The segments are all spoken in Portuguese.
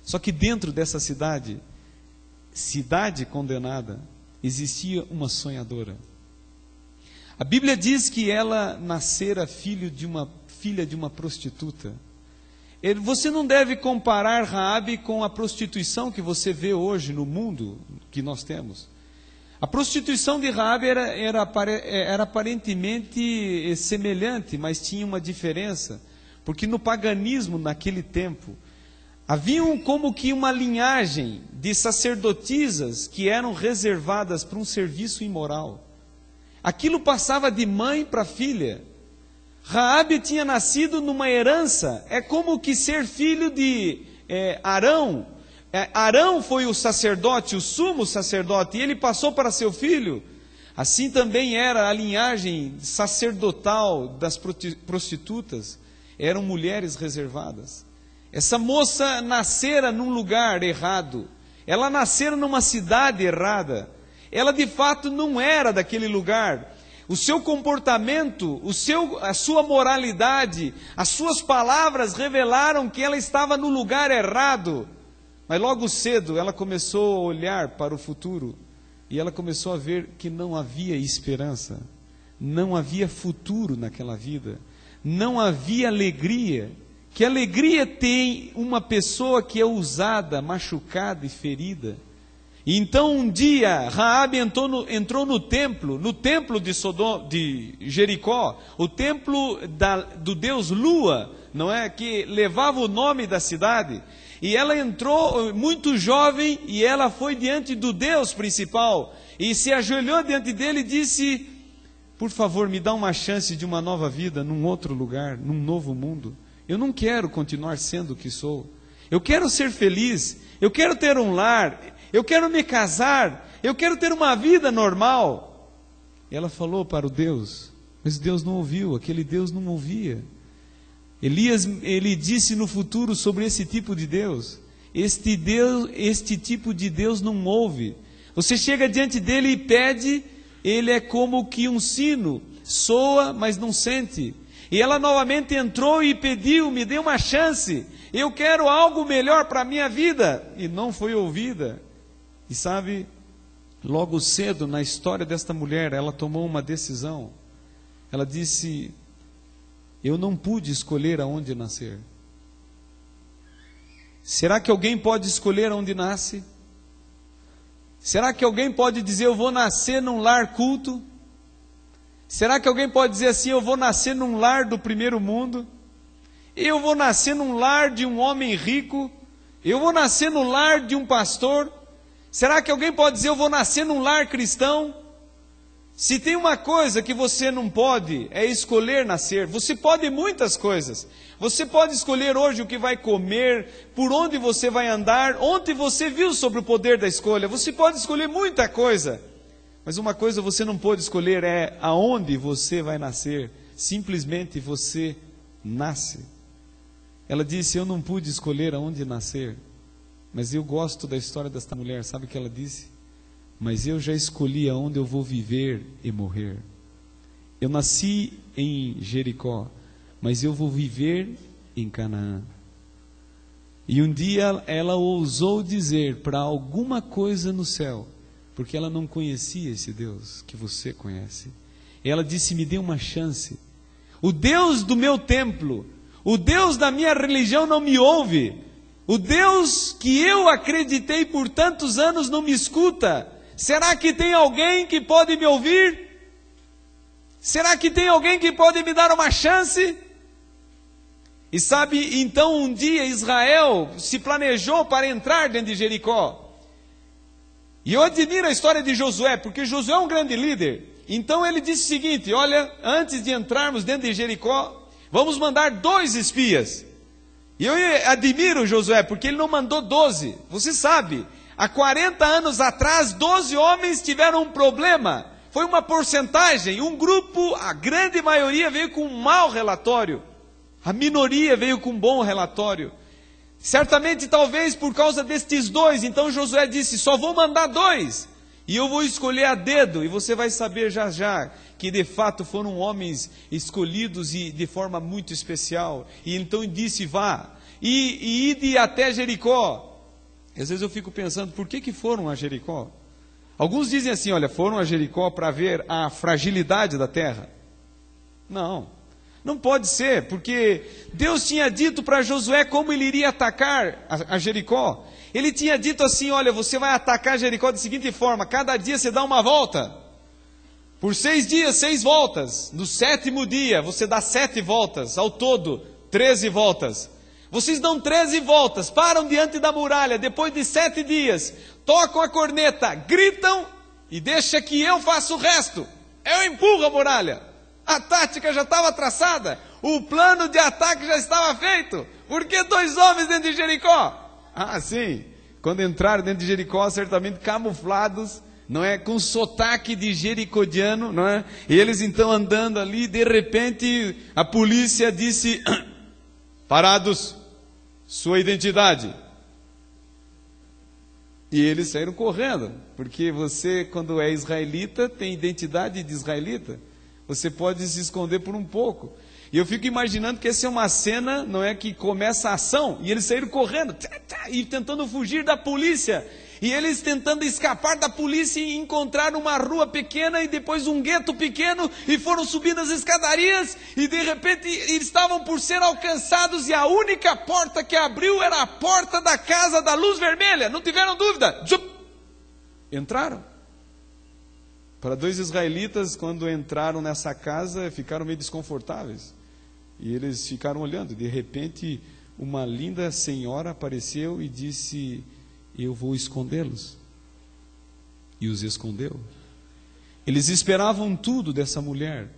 Só que dentro dessa cidade condenada, existia uma sonhadora. A Bíblia diz que ela nascera filha de uma prostituta. Você não deve comparar Raabe com a prostituição que você vê hoje no mundo que nós temos. A prostituição de Raabe era aparentemente semelhante, mas tinha uma diferença, porque no paganismo naquele tempo havia como que uma linhagem de sacerdotisas que eram reservadas para um serviço imoral. Aquilo passava de mãe para filha. Raabe tinha nascido numa herança, é como que ser filho de Arão. Arão foi o sacerdote, o sumo sacerdote, e ele passou para seu filho. Assim também era a linhagem sacerdotal das prostitutas, eram mulheres reservadas. Essa moça nascera num lugar errado, ela nascera numa cidade errada, ela de fato não era daquele lugar. O seu comportamento, a sua moralidade, as suas palavras revelaram que ela estava no lugar errado. Mas logo cedo ela começou a olhar para o futuro e ela começou a ver que não havia esperança, não havia futuro naquela vida, não havia alegria. Que alegria tem uma pessoa que é usada, machucada e ferida? E então um dia Raabe entrou no templo de Jericó, o templo do deus Lua, não é? Que levava o nome da cidade. E ela entrou muito jovem e ela foi diante do Deus principal e se ajoelhou diante dele e disse: por favor, me dá uma chance de uma nova vida num outro lugar, num novo mundo. Eu não quero continuar sendo o que sou. Eu quero ser feliz, eu quero ter um lar, eu quero me casar, eu quero ter uma vida normal. E ela falou para o Deus, mas Deus não ouviu, aquele Deus não ouvia. Elias, ele disse no futuro sobre esse tipo de Deus: este tipo de Deus não ouve. Você chega diante dele e pede, ele é como que um sino, soa, mas não sente. E ela novamente entrou e pediu: me dê uma chance, eu quero algo melhor para a minha vida. E não foi ouvida. E sabe, logo cedo na história desta mulher, ela tomou uma decisão. Ela disse: eu não pude escolher aonde nascer. Será que alguém pode escolher onde nasce? Será que alguém pode dizer: eu vou nascer num lar culto? Será que alguém pode dizer assim: eu vou nascer num lar do primeiro mundo? Eu vou nascer num lar de um homem rico? Eu vou nascer no lar de um pastor? Será que alguém pode dizer: eu vou nascer num lar cristão? Se tem uma coisa que você não pode, é escolher nascer. Você pode muitas coisas. Você pode escolher hoje o que vai comer, por onde você vai andar. Ontem você viu sobre o poder da escolha. Você pode escolher muita coisa. Mas uma coisa você não pode escolher, é aonde você vai nascer. Simplesmente você nasce. Ela disse: eu não pude escolher aonde nascer. Mas eu gosto da história desta mulher. Sabe o que ela disse? Mas eu já escolhi aonde eu vou viver e morrer. Eu nasci em Jericó, mas eu vou viver em Canaã. E um dia ela ousou dizer para alguma coisa no céu, porque ela não conhecia esse Deus que você conhece. Ela disse: me dê uma chance. O Deus do meu templo, o Deus da minha religião não me ouve. O Deus que eu acreditei por tantos anos não me escuta. Será que tem alguém que pode me ouvir? Será que tem alguém que pode me dar uma chance? E sabe, então um dia Israel se planejou para entrar dentro de Jericó. E eu admiro a história de Josué, porque Josué é um grande líder. Então ele disse o seguinte: olha, antes de entrarmos dentro de Jericó, vamos mandar 2 espias. E eu admiro Josué, porque ele não mandou 12. Você sabe, há 40 anos atrás, 12 homens tiveram um problema. Foi uma porcentagem, um grupo, a grande maioria veio com um mau relatório. A minoria veio com um bom relatório. Certamente, talvez por causa destes 2, então Josué disse: só vou mandar 2. E eu vou escolher a dedo, e você vai saber já já, que de fato foram homens escolhidos e de forma muito especial. E então disse: vá, e ide até Jericó. E às vezes eu fico pensando, por que foram a Jericó? Alguns dizem assim, olha, foram a Jericó para ver a fragilidade da terra. Não pode ser, porque Deus tinha dito para Josué como ele iria atacar a Jericó. Ele tinha dito assim, olha, você vai atacar Jericó da seguinte forma, cada dia você dá uma volta. Por 6 dias, 6 voltas. No 7º dia, você dá 7 voltas. Ao todo, 13 voltas. Vocês dão 13 voltas, param diante da muralha, depois de 7 dias, tocam a corneta, gritam e deixa que eu faça o resto. Eu empurro a muralha. A tática já estava traçada, o plano de ataque já estava feito. Por que 2 homens dentro de Jericó? Ah, sim, quando entraram dentro de Jericó, certamente camuflados, não é, com sotaque de jericodiano, não é? E eles então andando ali, de repente a polícia disse: parados, sua identidade. E eles saíram correndo, porque você, quando é israelita, tem identidade de israelita. Você pode se esconder por um pouco. E eu fico imaginando que essa é uma cena, não é, que começa a ação, e eles saíram correndo, e tentando fugir da polícia. E eles tentando escapar da polícia e encontraram uma rua pequena e depois um gueto pequeno e foram subindo as escadarias e de repente estavam por ser alcançados e a única porta que abriu era a porta da casa da luz vermelha. Não tiveram dúvida. Entraram. Para 2 israelitas, quando entraram nessa casa, ficaram meio desconfortáveis. E eles ficaram olhando. De repente, uma linda senhora apareceu e disse: eu vou escondê-los. E os escondeu. Eles esperavam tudo dessa mulher.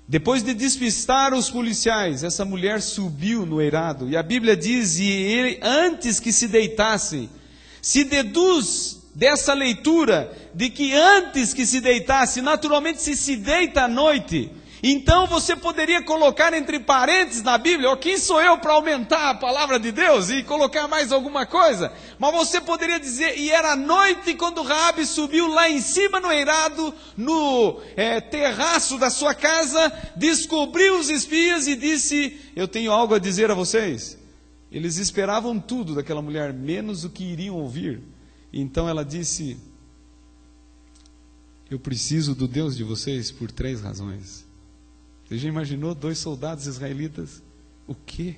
Depois de despistar os policiais, essa mulher subiu no eirado. E a Bíblia diz, e ele, antes que se deitasse, se deduz dessa leitura, de que antes que se deitasse, naturalmente se deita à noite. Então você poderia colocar entre parênteses na Bíblia, quem sou eu para aumentar a palavra de Deus e colocar mais alguma coisa? Mas você poderia dizer, e era noite quando Raabe subiu lá em cima no eirado, no terraço da sua casa, descobriu os espias e disse: eu tenho algo a dizer a vocês. Eles esperavam tudo daquela mulher, menos o que iriam ouvir. Então ela disse: eu preciso do Deus de vocês por 3 razões. Você já imaginou 2 soldados israelitas? O quê?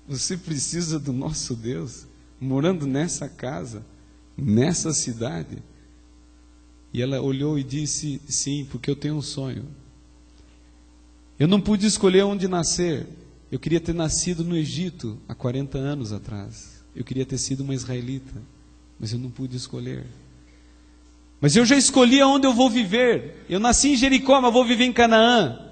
Você precisa do nosso Deus, morando nessa casa, nessa cidade? E ela olhou e disse: sim, porque eu tenho um sonho. Eu não pude escolher onde nascer. Eu queria ter nascido no Egito há 40 anos atrás. Eu queria ter sido uma israelita, mas eu não pude escolher. Mas eu já escolhi aonde eu vou viver. Eu nasci em Jericó, mas vou viver em Canaã.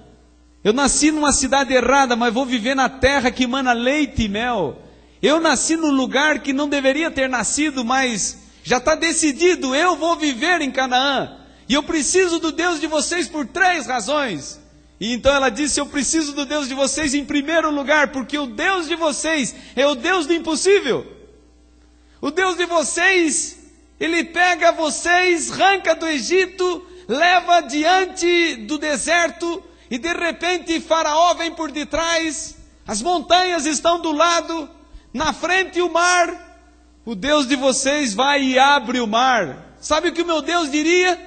Eu nasci numa cidade errada, mas vou viver na terra que emana leite e mel. Eu nasci num lugar que não deveria ter nascido, mas já está decidido, eu vou viver em Canaã. E eu preciso do Deus de vocês por 3 razões. E então ela disse: eu preciso do Deus de vocês em primeiro lugar, porque o Deus de vocês é o Deus do impossível. O Deus de vocês, Ele pega vocês, arranca do Egito, leva diante do deserto, e de repente Faraó vem por detrás, as montanhas estão do lado, na frente o mar. O Deus de vocês vai e abre o mar. Sabe o que o meu Deus diria?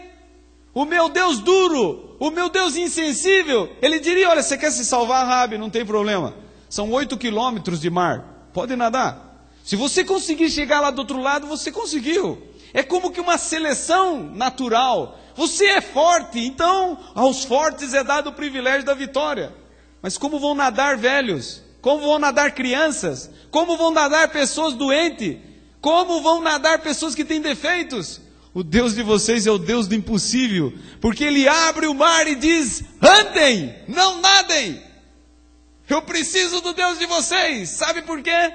O meu Deus duro, o meu Deus insensível, Ele diria: olha, você quer se salvar, Raabe? Não tem problema, são 8 quilômetros de mar, pode nadar. Se você conseguir chegar lá do outro lado, você conseguiu. É como que uma seleção natural. Você é forte, então aos fortes é dado o privilégio da vitória. Mas como vão nadar velhos? Como vão nadar crianças? Como vão nadar pessoas doentes? Como vão nadar pessoas que têm defeitos? O Deus de vocês é o Deus do impossível, porque Ele abre o mar e diz: andem, não nadem. Eu preciso do Deus de vocês. Sabe por quê?